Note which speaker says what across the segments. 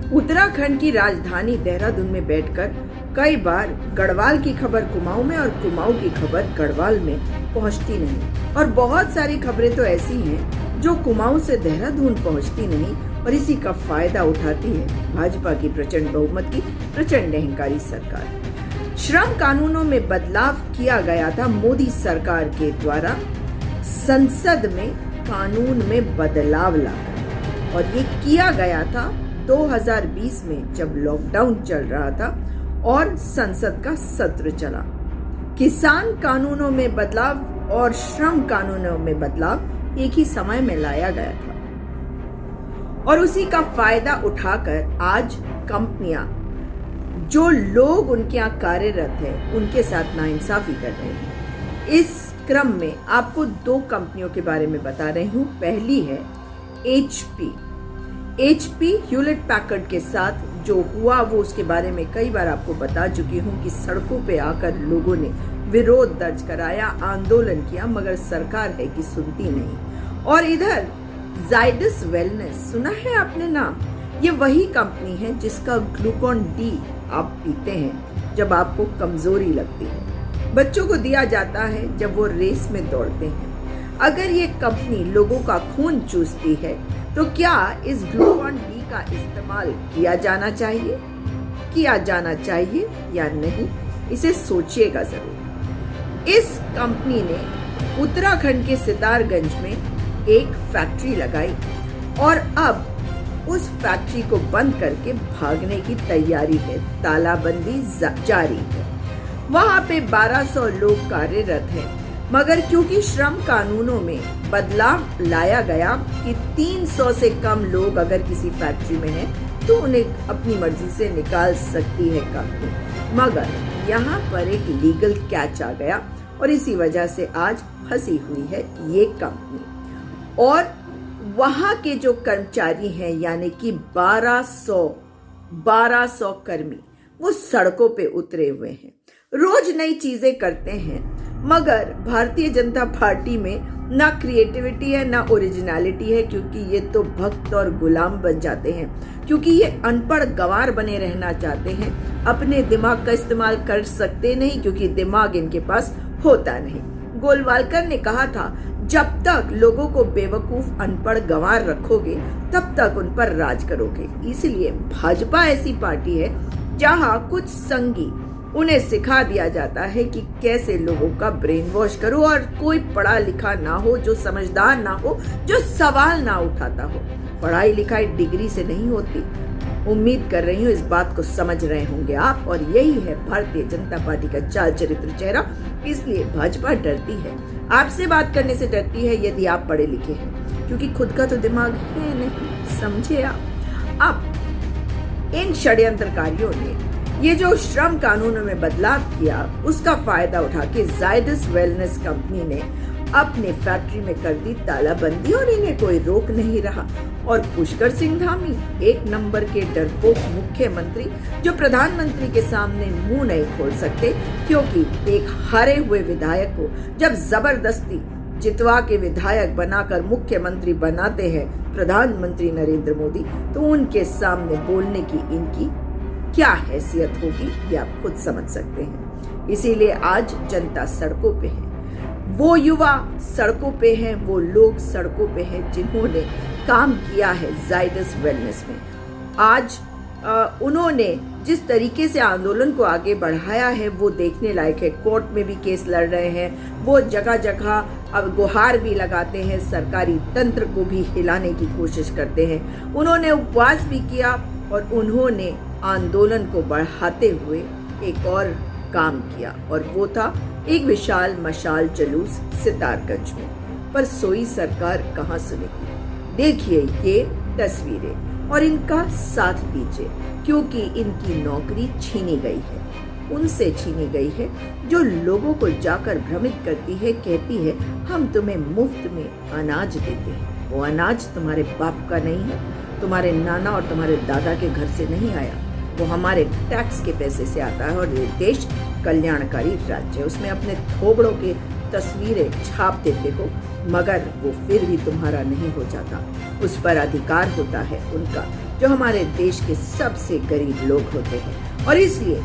Speaker 1: उत्तराखंड की राजधानी देहरादून में बैठकर कई बार गढ़वाल की खबर कुमाऊं में और कुमाऊं की खबर गढ़वाल में पहुंचती नहीं, और बहुत सारी खबरें तो ऐसी हैं जो कुमाऊं से देहरादून पहुंचती नहीं, और इसी का फायदा उठाती है भाजपा की प्रचंड बहुमत की प्रचंड अहंकारी सरकार। श्रम कानूनों में बदलाव किया गया था मोदी सरकार के द्वारा, संसद में कानून में बदलाव लाकर, और ये किया गया था 2020 में जब लॉकडाउन चल रहा था और संसद का सत्र चला। किसान कानूनों में बदलाव और श्रम कानूनों में बदलाव एक ही समय में लाया गया था, और उसी का फायदा उठाकर आज कंपनियां, जो लोग उनके यहाँ कार्यरत हैं, उनके साथ नाइंसाफी कर रहे हैं। इस क्रम में आपको दो कंपनियों के बारे में बता रही हूँ। पहली है HP ह्यूलेट पैकर्ड के साथ जो हुआ वो उसके बारे में कई बार आपको बता चुकी हूँ कि सड़कों पे आकर लोगों ने विरोध दर्ज कराया, आंदोलन किया, मगर सरकार है कि सुनती नहीं। और इधर जाइडस वेलनेस, सुना है आपने नाम? ये वही कंपनी है जिसका ग्लूकोन डी आप पीते हैं जब आपको कमजोरी लगती है, बच्चों को दिया जाता है जब वो रेस में दौड़ते हैं। अगर ये कंपनी लोगों का खून चूसती है तो क्या इस ग्लूकोन डी का इस्तेमाल किया जाना चाहिए या नहीं, इसे सोचिएगा जरूर। इस कंपनी ने उत्तराखंड के सितारगंज में एक फैक्ट्री लगाई और अब उस फैक्ट्री को बंद करके भागने की तैयारी है, तालाबंदी जारी है। वहां पे 1200 लोग कार्यरत हैं, मगर क्योंकि श्रम कानूनों में बदलाव लाया गया कि 300 से कम लोग अगर किसी फैक्ट्री में हैं तो उन्हें अपनी मर्जी से निकाल सकती है कंपनी, मगर यहाँ पर एक लीगल कैच आ गया और इसी वजह से आज फंसी हुई है ये कंपनी। और वहां के जो कर्मचारी हैं यानी कि 1200 कर्मी वो सड़कों पे उतरे हुए हैं, रोज नई चीजें करते हैं, मगर भारतीय जनता पार्टी में ना क्रिएटिविटी है ना ओरिजिनलिटी है, क्योंकि ये तो भक्त और गुलाम बन जाते हैं, क्योंकि ये अनपढ़ गंवार बने रहना चाहते हैं, अपने दिमाग का इस्तेमाल कर सकते नहीं क्योंकि दिमाग इनके पास होता नहीं। गोलवालकर ने कहा था, जब तक लोगों को बेवकूफ अनपढ़ गंवार रखोगे तब तक उन पर राज करोगे। इसलिए भाजपा ऐसी पार्टी है जहां कुछ संगी उन्हें सिखा दिया जाता है कि कैसे लोगों का ब्रेन वॉश करो, और कोई पढ़ा लिखा ना हो, जो समझदार ना हो, जो सवाल ना उठाता हो। पढ़ाई लिखाई डिग्री से नहीं होती, उम्मीद कर रही हूँ इस बात को समझ रहे होंगे आप। और यही है भारतीय जनता पार्टी का चाल चरित्र चेहरा। इसलिए भाजपा डरती है, आपसे बात करने से डरती है यदि आप पढ़े लिखे हैं, क्योंकि खुद का तो दिमाग है नहीं, समझे आप। अब इन षड्यंत्रकारियों ने ये जो श्रम कानूनों में बदलाव किया उसका फायदा उठा के जाइडस वेलनेस कंपनी ने अपने फैक्ट्री में कर दी तालाबंदी, और इन्हें कोई रोक नहीं रहा। और पुष्कर सिंह धामी, एक नंबर के डरपोक मुख्यमंत्री, जो प्रधानमंत्री के सामने मुंह नहीं खोल सकते, क्योंकि एक हारे हुए विधायक को जब जबरदस्ती जितवा के विधायक बनाकर मुख्यमंत्री बनाते हैं प्रधानमंत्री नरेंद्र मोदी, तो उनके सामने बोलने की इनकी क्या हैसियत होगी ये आप खुद समझ सकते हैं। इसीलिए आज जनता सड़कों पे है, वो युवा सड़कों पे हैं, वो लोग सड़कों पे हैं जिन्होंने काम किया है जाइडस वेलनेस में। आज उन्होंने जिस तरीके से आंदोलन को आगे बढ़ाया है वो देखने लायक है। कोर्ट में भी केस लड़ रहे हैं, वो जगह जगह अब गुहार भी लगाते हैं, सरकारी तंत्र को भी हिलाने की कोशिश करते हैं। उन्होंने उपवास भी किया और उन्होंने आंदोलन को बढ़ाते हुए एक और काम किया, और वो था एक विशाल मशाल जुलूस सितारगंज में। पर सोई सरकार कहाँ सुनेगी। देखिए ये तस्वीरें और इनका साथ दीजिए, क्योंकि इनकी नौकरी छीनी गई है, उनसे छीनी गई है जो लोगों को जाकर भ्रमित करती है, कहती है हम तुम्हें मुफ्त में अनाज देते हैं। वो अनाज तुम्हारे बाप का नहीं है, तुम्हारे नाना और तुम्हारे दादा के घर से नहीं आया, वो हमारे टैक्स के पैसे से आता है। और ये देश कल्याणकारी राज्य है, उसमें अपने थोबड़ों के तस्वीरें छाप देते हो, मगर वो फिर भी तुम्हारा नहीं हो जाता, उस पर अधिकार होता है उनका जो हमारे देश के सबसे गरीब लोग होते हैं। और इसलिए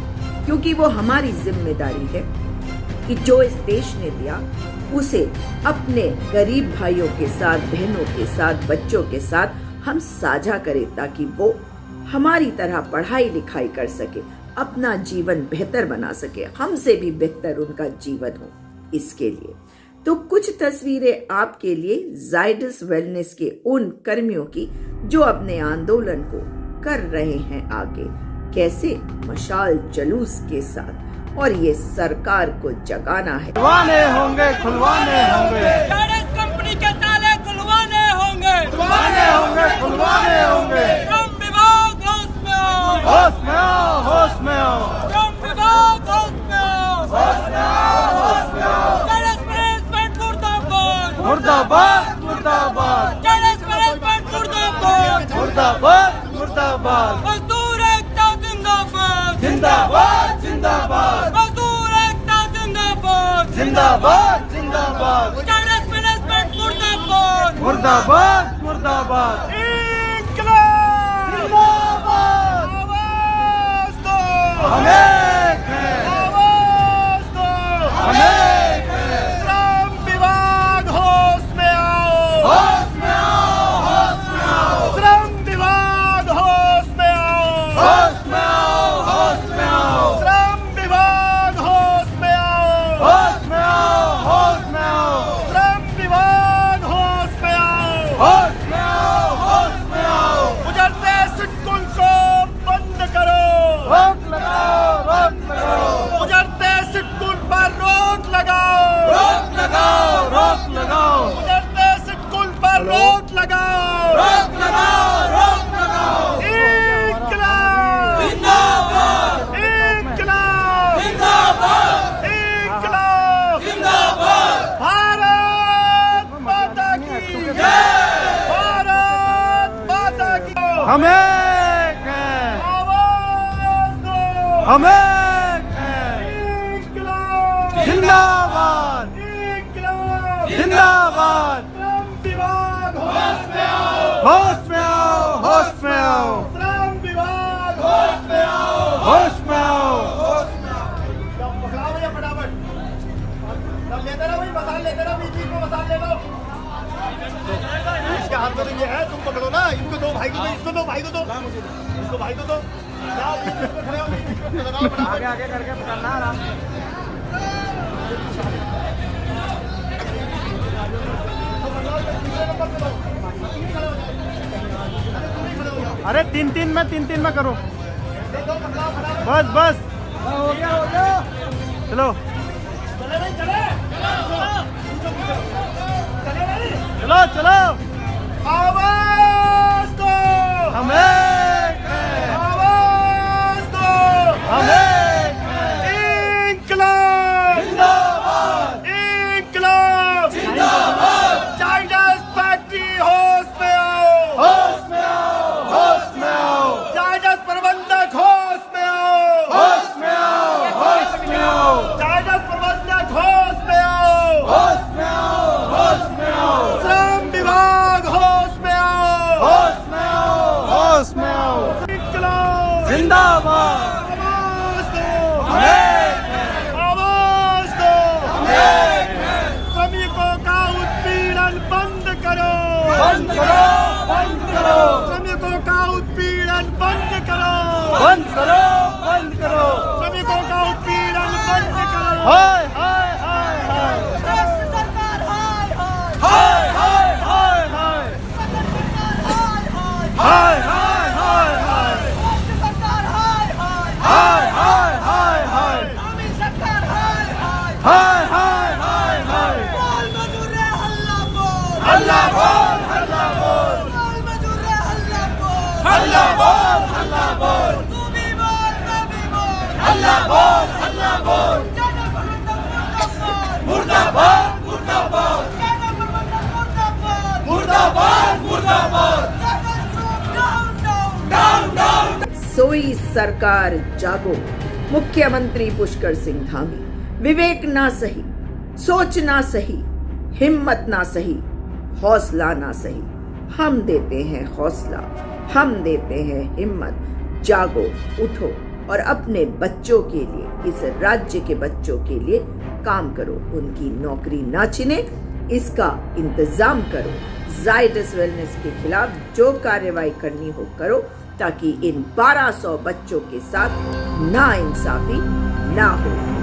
Speaker 1: क्योंकि वो हमारी जिम्मेदारी है कि जो इस देश ने दिया उसे अपने गरीब भाइयों के साथ, बहनों के साथ, बच्चों के साथ हम साझा करें ताकि वो हमारी तरह पढ़ाई लिखाई कर सके, अपना जीवन बेहतर बना सके, हमसे भी बेहतर उनका जीवन हो। इसके लिए तो कुछ तस्वीरें आपके लिए जायडस वेलनेस के उन कर्मियों की जो अपने आंदोलन को कर रहे हैं आगे, कैसे मशाल जुलूस के साथ, और ये सरकार को जगाना है।
Speaker 2: खुलवाने होंगे, खुलवाने होंगे,
Speaker 3: जायडस कंपनी के ताले खुलवाने होंगे,
Speaker 2: खुलवाने होंगे, खुलवाने होंगे।
Speaker 3: श्रम विभाग होश में आओ,
Speaker 2: होश में आओ, होश में आओ,
Speaker 3: श्रम विभाग होश में आओ,
Speaker 2: होश में आओ, होश में आओ।
Speaker 3: जायडस मैनेजमेंट मुर्दाबाद,
Speaker 2: मुर्दाबाद, मुर्दाबाद,
Speaker 3: जायडस मैनेजमेंट मुर्दाबाद,
Speaker 2: मुर्दाबाद, मुर्दाबाद,
Speaker 3: मजदूर एकता जिंदाबाद,
Speaker 2: जिंदाबाद, जिंदाबाद,
Speaker 3: मजदूर एकता जिंदाबाद,
Speaker 2: जिंदाबाद, जिंदाबाद,
Speaker 3: जायडस मैनेजमेंट मुर्दाबाद,
Speaker 2: मुर्दाबाद, मुर्दाबाद।
Speaker 3: इंकलाब
Speaker 2: जिंदाबाद,
Speaker 3: आवाज दो,
Speaker 2: हम एक हैं,
Speaker 3: आवाज दो,
Speaker 2: हम एक हैं।
Speaker 3: श्रम विभाग होश में आओ,
Speaker 2: होश में आओ, होश में आओ,
Speaker 3: श्रम विभाग होश में आओ,
Speaker 2: होश में आओ, होश में आओ,
Speaker 3: श्रम विभाग होश में आओ,
Speaker 2: होश में आओ, होश में आओ,
Speaker 3: श्रम विभाग होश में आओ,
Speaker 2: होश में आओ, होश में आओ।
Speaker 3: गुजरते सिक्कुल को बंद करो,
Speaker 2: रोक लगाओ, रोक लगाओ,
Speaker 3: गुजरते सिक्कुल पर रोक लगाओ,
Speaker 2: रोक लगाओ, रोक लगाओ,
Speaker 3: गुजरते सिक्कुल पर रोक लगाओ,
Speaker 2: रोक लगाओ, रोक लगाओ।
Speaker 3: इंकलाब
Speaker 2: जिंदाबाद,
Speaker 3: इंकलाब
Speaker 2: जिंदाबाद,
Speaker 3: इंकलाब
Speaker 2: जिंदाबाद।
Speaker 3: भारत माता की जय, भारत माता की जय।
Speaker 2: हम एक हैं,
Speaker 3: आवाज दो,
Speaker 2: हम एक हैं।
Speaker 3: इंकलाब
Speaker 2: जिंदाबाद,
Speaker 3: इंकलाब
Speaker 2: जिंदाबाद।
Speaker 3: श्रम विभाग होश में आओ,
Speaker 2: होश में आओ, होश में आओ,
Speaker 3: श्रम विभाग होश में आओ,
Speaker 2: होश में आओ,
Speaker 3: पकड़ाओ भैया फटाफट, लेते रहो भाई, मसाल लेते रहो, बीच बीच में मसाल ले लो। इसके हाथ में ये है, तुम पकड़ो ना, इनको दो भाई को दो, इसको दो भाई को दो, इसको भाई को दो, जाओ बीच बीच में खड़े हो, बीच बीच में लगाओ फटाफट।
Speaker 2: आगे आगे करके पकड़ना आराम से। अरे तीन तीन में करो, बस बस, हो गया, हो गया। चलो
Speaker 3: चले भाई चले, चले भाई,
Speaker 2: चलो चलो।
Speaker 3: आवाज दो,
Speaker 2: हम एक हैं,
Speaker 3: आवाज दो,
Speaker 2: हम एक हैं।
Speaker 3: इंकलाब
Speaker 2: जिंदाबाद,
Speaker 3: इंकलाब
Speaker 2: जिंदाबाद।
Speaker 3: जायडस फैक्ट्री होश में आओ,
Speaker 2: होश में आओ, होश में आओ,
Speaker 3: जायडस प्रबंधक होश में आओ,
Speaker 2: होश में आओ, होश में आओ,
Speaker 3: जायडस प्रबंधक होश में आओ,
Speaker 2: होश में आओ, होश में आओ,
Speaker 3: श्रम विभाग होश में आओ,
Speaker 2: होश में आओ, होश में आओ।
Speaker 3: इंकलाब
Speaker 2: जिंदाबाद,
Speaker 3: आवाज दो,
Speaker 2: हम एक हैं,
Speaker 3: आवाज दो,
Speaker 2: हम एक हैं।
Speaker 3: श्रमिकों का उत्पीड़न बंद करो,
Speaker 2: बंद करो, बंद करो,
Speaker 3: श्रमिकों का उत्पीड़न बंद करो,
Speaker 2: बंद करो, बंद करो।
Speaker 3: श्रमिकों का उत्पीड़न बंद करो।
Speaker 2: हाय हाय हाय हाय,
Speaker 3: राष्ट्र सरकार हाय हाय,
Speaker 2: हाय हाय हाय हाय,
Speaker 3: हाय हाय,
Speaker 2: हाय हाय हाय हाय,
Speaker 3: राष्ट्र सरकार हाय हाय,
Speaker 2: हाय हाय हाय हाय,
Speaker 3: आमी सरकार हाय हाय,
Speaker 2: हाय हाय हाय हाय।
Speaker 3: बाल मजदूर हल्ला बोल,
Speaker 2: हल्ला बोल, हल्ला बोल,
Speaker 3: बाल मजदूर हल्ला बोल,
Speaker 2: हल्ला बोल, हल्ला बोल,
Speaker 3: तू भी बोल मैं भी बोल,
Speaker 2: हल्ला बोल, हल्ला बोल।
Speaker 3: जाना प्रबंधक
Speaker 2: मुर्दाबाद, मुर्दाबाद,
Speaker 3: जाना प्रबंधक मुर्दाबाद,
Speaker 2: मुर्दाबाद, मुर्दाबाद।
Speaker 3: जाना group down down,
Speaker 2: down down.
Speaker 1: सोई सरकार जागो, मुख्यमंत्री पुष्कर सिंह धामी। विवेक ना सही, सोच ना सही, हिम्मत ना सही, हौसला ना सही, हम देते हैं हौसला, हम देते हैं हिम्मत। जागो, उठो और अपने बच्चों के लिए, इस राज्य के बच्चों के लिए काम करो। उनकी नौकरी ना छिने, इसका इंतजाम करो। जायडस वेलनेस के खिलाफ जो कार्रवाई करनी हो करो, ताकि इन 1200 बच्चों के साथ नाइंसाफी ना हो।